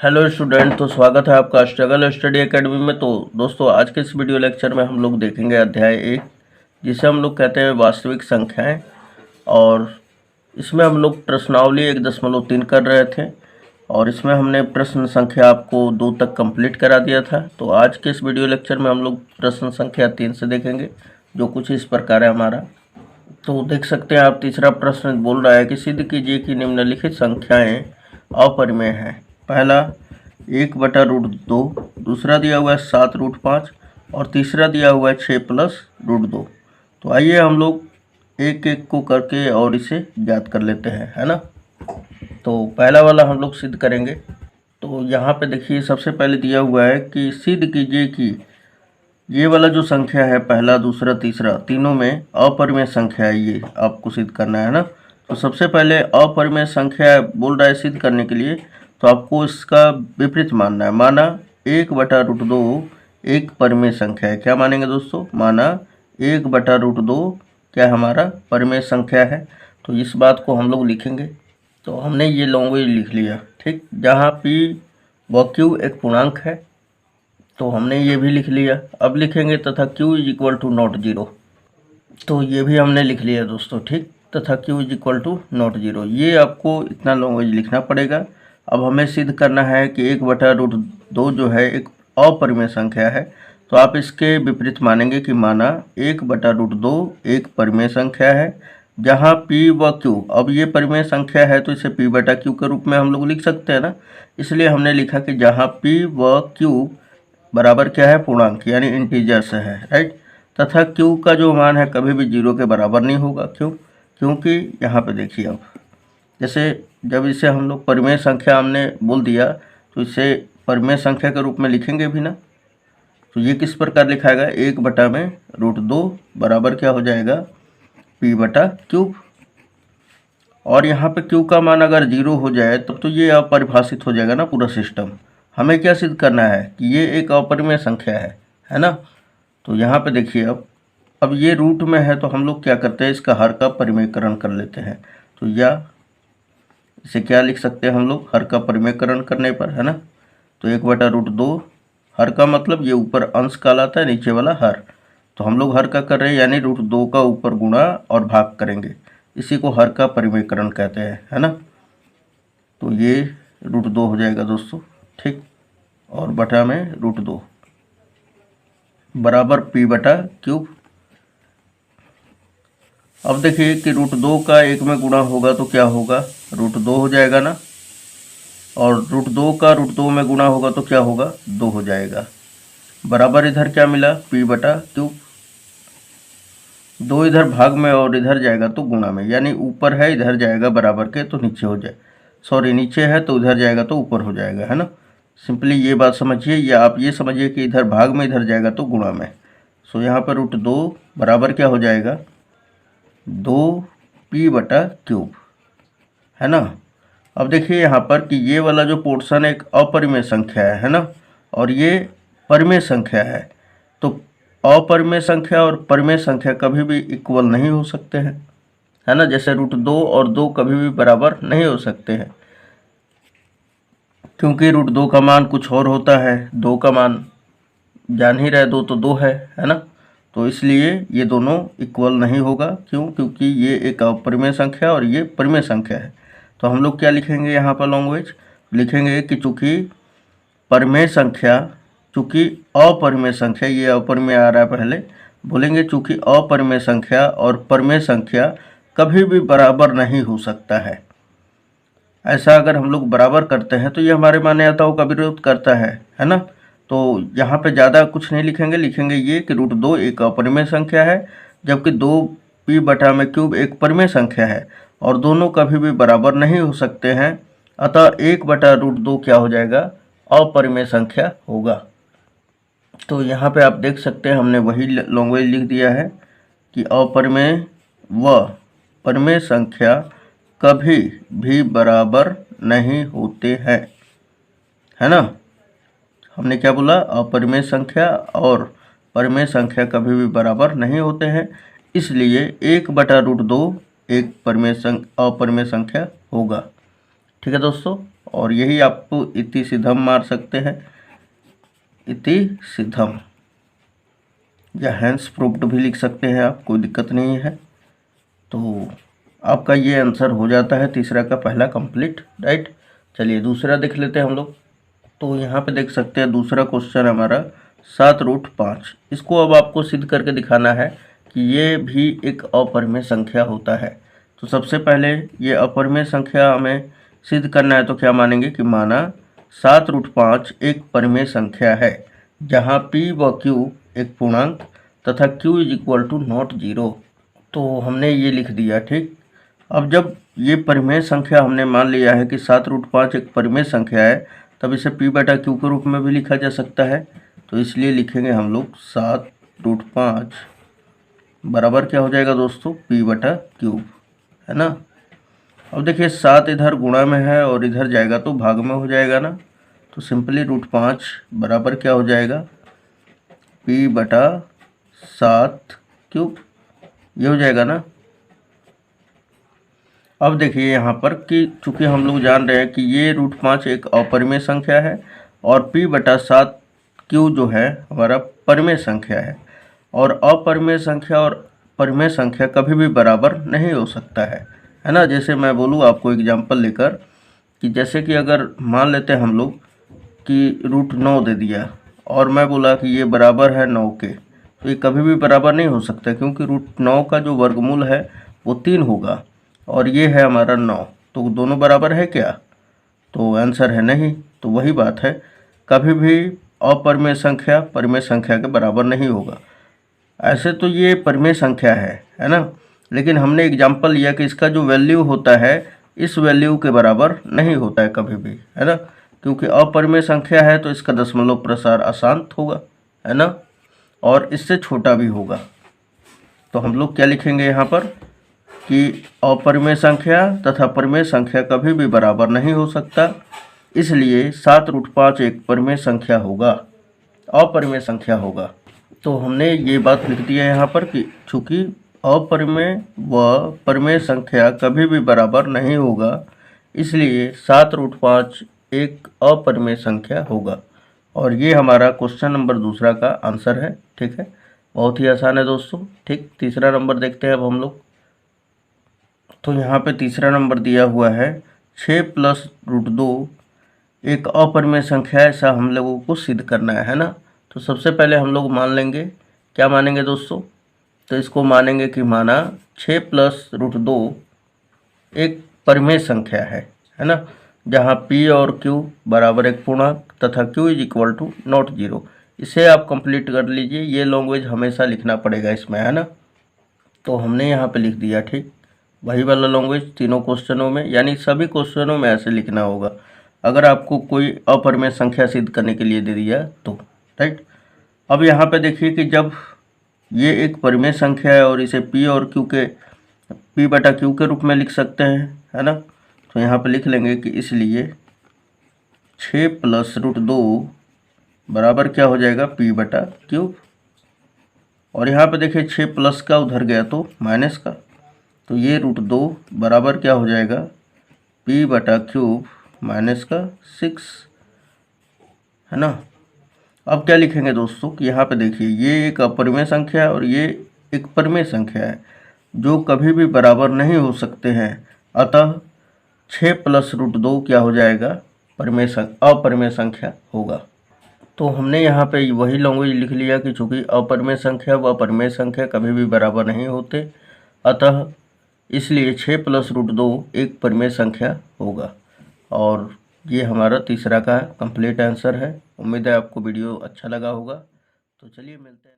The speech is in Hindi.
हेलो स्टूडेंट, तो स्वागत है आपका स्ट्रगल स्टडी एकेडमी में। तो दोस्तों, आज के इस वीडियो लेक्चर में हम लोग देखेंगे अध्याय 1, जिसे हम लोग कहते हैं वास्तविक संख्याएं। और इसमें हम लोग प्रश्नावली 1.3 कर रहे थे और इसमें हमने प्रश्न संख्या आपको 2 तक कंप्लीट करा दिया था। तो आज के इस वीडियो लेक्चर में हम लोग प्रश्न संख्या 3 से देखेंगे, जो कुछ इस प्रकार है हमारा। तो देख सकते हैं आप, तीसरा प्रश्न बोल रहा है कि सिद्ध कीजिए कि निम्नलिखित संख्याएं अपरिमेय हैं। पहला 1/√2, दूसरा दिया हुआ है 7√5 और तीसरा दिया हुआ है 6+√2। तो आइए हम लोग एक एक को करके और इसे ज्ञात कर लेते हैं, है ना। तो पहला वाला हम लोग सिद्ध करेंगे। तो यहाँ पे देखिए, सबसे पहले दिया हुआ है कि सिद्ध कीजिए कि ये वाला जो संख्या है, पहला दूसरा तीसरा, तीनों में अपरिमेय संख्या है। ये आपको सिद्ध करना है ना। तो सबसे पहले अपरिमेय संख्या बोल रहा है सिद्ध करने के लिए, तो आपको इसका विपरीत मानना है। माना 1/√2 एक परिमेय संख्या है। क्या मानेंगे दोस्तों? माना 1/√2 क्या हमारा परिमेय संख्या है। तो इस बात को हम लोग लिखेंगे। तो हमने ये लैंग्वेज लिख लिया, ठीक। जहाँ p व q एक पूर्णांक है, तो हमने ये भी लिख लिया। अब लिखेंगे तथा q = नॉट 0। तो ये भी हमने लिख लिया दोस्तों, ठीक। तथा q = नॉट 0, ये आपको इतना लैंग्वेज लिखना पड़ेगा। अब हमें सिद्ध करना है कि 1/√2 जो है एक अपरिमेय संख्या है। तो आप इसके विपरीत मानेंगे कि माना 1/√2 एक परिमेय संख्या है, जहाँ p व q, अब ये परिमेय संख्या है तो इसे p/q के रूप में हम लोग लिख सकते हैं ना। इसलिए हमने लिखा कि जहाँ p व q बराबर क्या है, पूर्णांक यानी इंटीजर्स है, राइट। तथा q का जो मान है कभी भी 0 के बराबर नहीं होगा। क्यों? क्योंकि यहाँ पे देखिए, अब जैसे जब इसे हम लोग परिमेय संख्या हमने बोल दिया, तो इसे परिमेय संख्या के रूप में लिखेंगे भी ना। तो ये किस प्रकार लिखाएगा, 1/√2 बराबर क्या हो जाएगा, p/q। और यहाँ पे q का मान अगर 0 हो जाए तब तो ये अपरिभाषित हो जाएगा ना पूरा सिस्टम। हमें क्या सिद्ध करना है कि ये एक अपरिमेय संख्या है ना। तो यहाँ पे देखिए, अब ये रूट में है तो हम लोग क्या करते हैं, इसका हर का परिमेयकरण कर लेते हैं। तो या इसे क्या लिख सकते हैं हम लोग, हर का परिमेयकरण करने पर, है ना। तो 1/√2 हर का मतलब ये ऊपर अंश कहलाता है, नीचे वाला हर। तो हम लोग हर का कर रहे हैं, यानी √2 का ऊपर गुणा और भाग करेंगे। इसी को हर का परिमेयकरण कहते हैं, है ना। तो ये √2 हो जाएगा दोस्तों, ठीक। और बटा में √2 बराबर p/q। अब देखिए कि √2 का 1 में गुणा होगा तो क्या होगा, √2 हो जाएगा ना। और √2 का √2 में गुणा होगा तो क्या होगा, 2 हो जाएगा। बराबर इधर क्या मिला, p/q। 2 इधर भाग में और इधर जाएगा तो गुणा में, यानी ऊपर है इधर जाएगा बराबर के तो नीचे हो जाए, सॉरी नीचे है तो उधर जाएगा तो ऊपर हो जाएगा, है ना। सिंपली ये बात समझिए, या आप ये समझिए कि इधर भाग में इधर जाएगा तो गुणा में। सो यहाँ पर √2 बराबर क्या हो जाएगा, 2p/3, है ना। अब देखिए यहाँ पर कि ये वाला जो पोर्शन एक अपरिमेय संख्या है ना, और ये परिमेय संख्या है। तो अपरिमेय संख्या और परिमेय संख्या कभी भी इक्वल नहीं हो सकते हैं, है ना। जैसे √2 और 2 कभी भी बराबर नहीं हो सकते हैं, क्योंकि √2 का मान कुछ और होता है, 2 का मान जान ही रहे, 2 तो 2 है ना। तो इसलिए ये दोनों इक्वल नहीं होगा। क्यों? क्योंकि ये एक अपरिमेय संख्या और ये परिमेय संख्या है। तो हम लोग क्या लिखेंगे यहाँ पर लैंग्वेज लिखेंगे कि चूँकि परिमेय संख्या, चूँकि अपरिमेय संख्या, ये अपरिमेय आ रहा है पहले, बोलेंगे चूँकि अपरिमेय संख्या और परिमेय संख्या कभी भी बराबर नहीं हो सकता है। ऐसा अगर हम लोग बराबर करते हैं तो ये हमारे मान्यताओं का विरोध करता है ना। तो यहाँ पे ज़्यादा कुछ नहीं लिखेंगे, लिखेंगे ये कि √2 एक अपरिमेय संख्या है, जबकि 2p/q एक परिमेय संख्या है, और दोनों कभी भी बराबर नहीं हो सकते हैं। अतः 1/√2 क्या हो जाएगा, अपरिमेय संख्या होगा। तो यहाँ पे आप देख सकते हैं, हमने वही लैंग्वेज लिख दिया है कि अपरिमेय व परिमेय संख्या कभी भी बराबर नहीं होते हैं, है ना। हमने क्या बोला, अपरिमेय संख्या और परिमेय संख्या कभी भी बराबर नहीं होते हैं। इसलिए 1/√2 एक अपरिमेय संख्या होगा। ठीक है दोस्तों। और यही आप इति सिद्धम मार सकते हैं, इति सिद्धम, या हैंस प्रूव्ड भी लिख सकते हैं आप, कोई दिक्कत नहीं है। तो आपका ये आंसर हो जाता है तीसरा का पहला कंप्लीट, राइट। चलिए दूसरा देख लेते हैं हम लोग। तो यहाँ पे देख सकते हैं दूसरा क्वेश्चन हमारा 7√5। इसको अब आपको सिद्ध करके दिखाना है कि ये भी एक अपरिमेय संख्या होता है। तो सबसे पहले ये अपरिमेय संख्या हमें सिद्ध करना है, तो क्या मानेंगे कि माना 7√5 एक परिमेय संख्या है जहाँ p व q एक पूर्णांक तथा q = नॉट 0। तो हमने ये लिख दिया, ठीक। अब जब ये परिमेय संख्या हमने मान लिया है कि 7√5 एक परिमेय संख्या है, तब इसे p/q के रूप में भी लिखा जा सकता है। तो इसलिए लिखेंगे हम लोग 7√5 बराबर क्या हो जाएगा दोस्तों, p/q, है ना। अब देखिए 7 इधर गुणा में है और इधर जाएगा तो भाग में हो जाएगा ना। तो सिंपली √5 बराबर क्या हो जाएगा, p/7 ये हो जाएगा ना। अब देखिए यहाँ पर कि चूंकि हम लोग जान रहे हैं कि ये √5 एक अपरिमेय संख्या है और p/7 जो है हमारा परिमेय संख्या है, और अपरिमेय संख्या और परिमेय संख्या कभी भी बराबर नहीं हो सकता है ना। जैसे मैं बोलूँ आपको एग्जांपल लेकर कि जैसे कि अगर मान लेते हैं हम लोग कि √9 दे दिया और मैं बोला कि ये बराबर है 9 के, तो ये कभी भी बराबर नहीं हो सकता, क्योंकि √9 का जो वर्गमूल है वो 3 होगा और ये है हमारा 9, तो दोनों बराबर है क्या, तो आंसर है नहीं। तो वही बात है, कभी भी अपरिमेय संख्या परिमेय संख्या के बराबर नहीं होगा। ऐसे तो ये परिमेय संख्या है ना, लेकिन हमने एग्जाम्पल लिया कि इसका जो वैल्यू होता है इस वैल्यू के बराबर नहीं होता है कभी भी, है ना, क्योंकि अपरिमेय संख्या है तो इसका दशमलव प्रसार अशांत होगा, है ना, और इससे छोटा भी होगा। तो हम लोग क्या लिखेंगे यहाँ पर कि अपरिमेय संख्या तथा परिमेय संख्या कभी भी बराबर नहीं हो सकता, इसलिए 7√5 एक परिमेय संख्या होगा, अपरिमेय संख्या होगा। तो हमने ये बात लिख दी है यहाँ पर कि चूँकि अपरिमेय व परिमेय संख्या कभी भी बराबर नहीं होगा, इसलिए 7√5 एक अपरिमेय संख्या होगा। और ये हमारा क्वेश्चन नंबर दूसरा का आंसर है, ठीक है। बहुत ही आसान है दोस्तों, ठीक। तीसरा नंबर देखते हैं अब हम लोग। तो यहाँ पे तीसरा नंबर दिया हुआ है 6 + √2 एक अपरिमेय संख्या, ऐसा हम लोगों को सिद्ध करना है ना। तो सबसे पहले हम लोग मान लेंगे, क्या मानेंगे दोस्तों, तो इसको मानेंगे कि माना 6 + √2 एक परिमेय संख्या है ना, जहाँ p और q बराबर एक पूर्णांक तथा q = नॉट 0। इसे आप कंप्लीट कर लीजिए, ये लैंग्वेज हमेशा लिखना पड़ेगा इसमें, है ना। तो हमने यहाँ पे लिख दिया, ठीक। वही वाला लैंग्वेज तीनों क्वेश्चनों में, यानी सभी क्वेश्चनों में ऐसे लिखना होगा अगर आपको कोई अपरिमेय संख्या सिद्ध करने के लिए दे दिया तो, राइट। अब यहाँ पे देखिए कि जब ये एक परिमेय संख्या है और इसे p और q के p/q के रूप में लिख सकते हैं, है ना। तो यहाँ पे लिख लेंगे कि इसलिए 6 + √2 बराबर क्या हो जाएगा, p/q। और यहाँ पे देखिए 6 प्लस का उधर गया तो माइनस का, तो ये √2 बराबर क्या हो जाएगा, p/3 -6, है ना। अब क्या लिखेंगे दोस्तों कि यहाँ पे देखिए ये एक अपरिमेय संख्या है और ये एक परिमेय संख्या है जो कभी भी बराबर नहीं हो सकते हैं, अतः 6 + √2 क्या हो जाएगा, अपरिमेय संख्या होगा। तो हमने यहाँ पे वही लैंग्वेज लिख लिया कि चूँकि अपरिमेय संख्या व परिमेय संख्या कभी भी बराबर नहीं होते, अतः इसलिए 6 + √2 एक परिमेय संख्या होगा। और ये हमारा तीसरा का कंप्लीट आंसर है। उम्मीद है आपको वीडियो अच्छा लगा होगा। तो चलिए मिलते हैं।